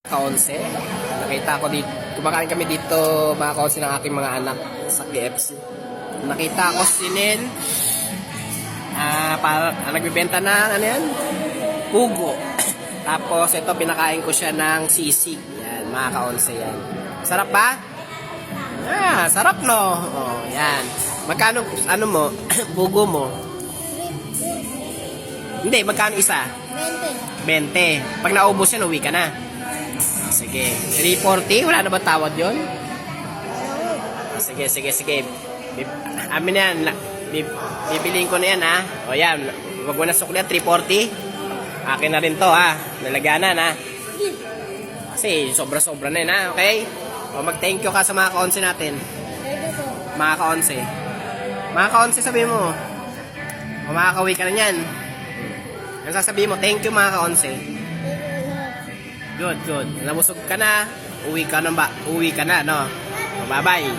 Kaonse. Nakita ko dito, kumakain kami dito mga kaonse ng aking mga anak sa KFC. Nakita ko si Nen, nagbibenta ng ano yan? Pugo. Tapos ito pinakain ko siya ng sisig. Yan, mga kaonse yan. Sarap ba? Sarap no. Oh, yan. Magkano ano mo? Pugo mo? Hindi, magkano isa? 20. Pag naubos yan, uwi ka na. Sige. 340? Wala na ba tawad yun? Sige. Amin na yan. Bibiliin ko na yan, ha? O yan. Huwag mo na sukli yan. 340? Akin na rin to, ha? Nalaganan, ha? Kasi sobra-sobra na yun, ha? Okay? O mag-thank you ka sa mga kaonse natin. Mga kaonse. Mga kaonse, sabihin mo. O makakauwi ka na yan. Ang sasabihin mo, thank you mga kaonse. Good. Nabusog ka na, uwi ka na, no? Bye-bye.